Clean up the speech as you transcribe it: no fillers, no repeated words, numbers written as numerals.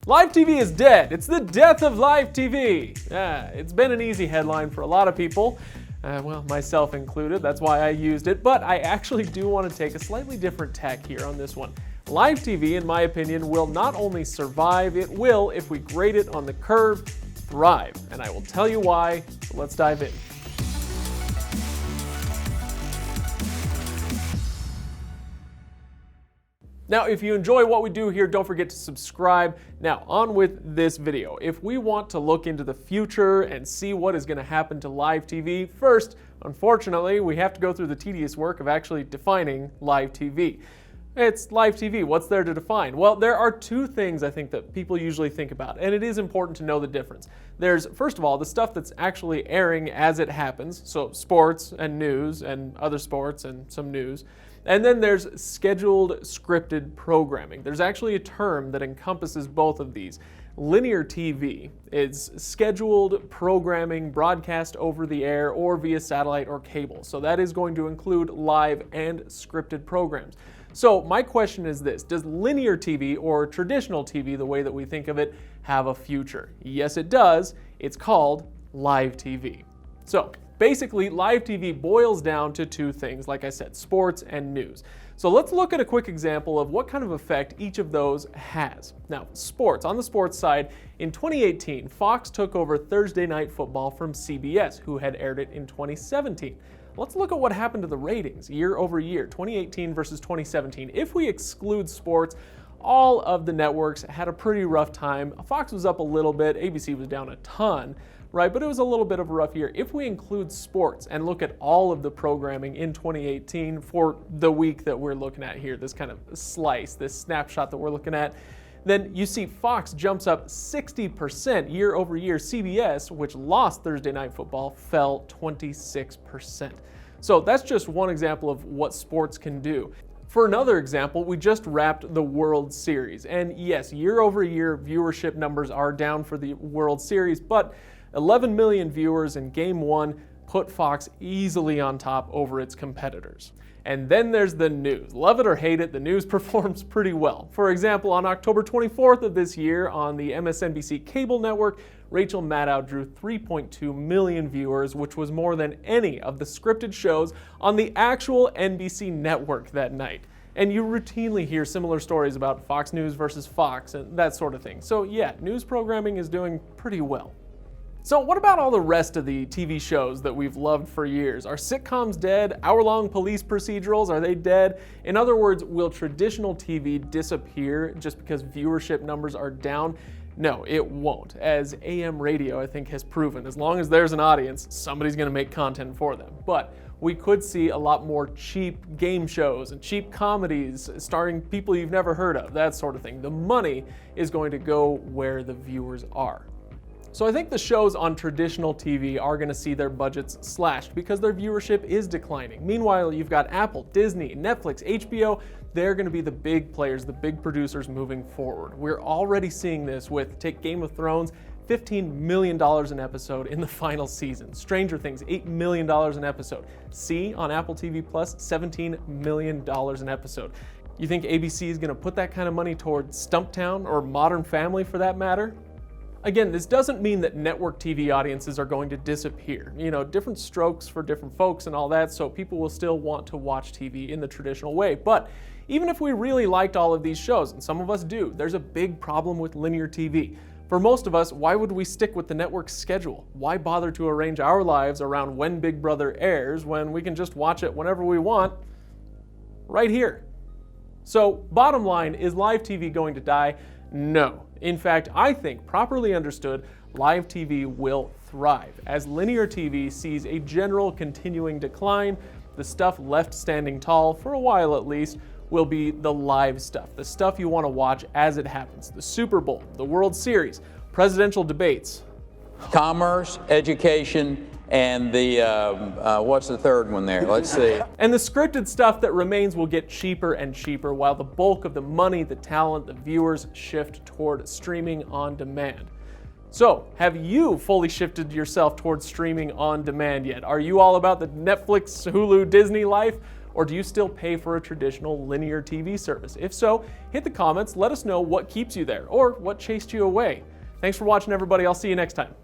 Live TV is dead. It's the death of live TV. It's been an easy headline for a lot of people, well, myself included. That's why I used it, but I actually do want to take a slightly different tack here on this one. Live TV, in my opinion, will not only survive, it will, if we grade it on the curve, thrive. And I will tell you why, so let's dive in. Now, if you enjoy what we do here, don't forget to subscribe. Now, on with this video. If we want to look into the future and see what is going to happen to live TV, first, unfortunately, we have to go through the tedious work of actually defining live TV. It's live TV. What's there to define? Well, there are two things I think that people usually think about, and it is important to know the difference. There's, first of all, the stuff that's actually airing as it happens, so sports and news and other sports and some news. And then there's scheduled scripted programming. There's actually a term that encompasses both of these. Linear TV is scheduled programming broadcast over the air or via satellite or cable. So that is going to include live and scripted programs. So my question is this: does linear TV or traditional TV, the way that we think of it, have a future? Yes, it does. It's called live TV. So basically, live TV boils down to two things, like I said, sports and news. So let's look at a quick example of what kind of effect each of those has. Now, sports. On the sports side, in 2018, Fox took over Thursday Night Football from CBS, who had aired it in 2017. Let's look at what happened to the ratings year over year, 2018 versus 2017. If we exclude sports, all of the networks had a pretty rough time. Fox was up a little bit, ABC was down a ton, right? But it was a little bit of a rough year. If we include sports and look at all of the programming in 2018 for the week that we're looking at here, this kind of slice, this snapshot that we're looking at, then you see Fox jumps up 60% year over year. CBS, which lost Thursday Night Football, fell 26%. So that's just one example of what sports can do. For another example, we just wrapped the World Series. And yes, year over year viewership numbers are down for the World Series, but 11 million viewers in Game 1 put Fox easily on top over its competitors. And then there's the news. Love it or hate it, the news performs pretty well. For example, on October 24th of this year on the MSNBC cable network, Rachel Maddow drew 3.2 million viewers, which was more than any of the scripted shows on the actual NBC network that night. And you routinely hear similar stories about Fox News versus Fox and that sort of thing. So yeah, news programming is doing pretty well. So what about all the rest of the TV shows that we've loved for years? Are sitcoms dead? Hour-long police procedurals, are they dead? In other words, will traditional TV disappear just because viewership numbers are down? No, it won't. As AM radio, I think, has proven, as long as there's an audience, somebody's going to make content for them. But we could see a lot more cheap game shows and cheap comedies starring people you've never heard of, that sort of thing. The money is going to go where the viewers are. So I think the shows on traditional TV are going to see their budgets slashed because their viewership is declining. Meanwhile, you've got Apple, Disney, Netflix, HBO. They're going to be the big players, the big producers moving forward. We're already seeing this with, take Game of Thrones, $15 million an episode in the final season. Stranger Things, $8 million an episode. See, on Apple TV Plus, $17 million an episode. You think ABC is going to put that kind of money toward Stumptown or Modern Family for that matter? Again, this doesn't mean that network TV audiences are going to disappear. You know, different strokes for different folks and all that, so people will still want to watch TV in the traditional way. But even if we really liked all of these shows, and some of us do, there's a big problem with linear TV. For most of us, why would we stick with the network's schedule? Why bother to arrange our lives around when Big Brother airs when we can just watch it whenever we want, right here? So, bottom line, is live TV going to die? No. In fact, I think, properly understood, live TV will thrive. As linear TV sees a general continuing decline, the stuff left standing tall, for a while at least, will be the live stuff, the stuff you want to watch as it happens. The Super Bowl, the World Series, presidential debates. Commerce, education, and the, what's the third one there? Let's see. And the scripted stuff that remains will get cheaper and cheaper while the bulk of the money, the talent, the viewers shift toward streaming on demand. So, have you fully shifted yourself towards streaming on demand yet? Are you all about the Netflix, Hulu, Disney life? or do you still pay for a traditional linear TV service? If so, hit the comments, let us know what keeps you there or what chased you away. Thanks for watching, everybody. I'll see you next time.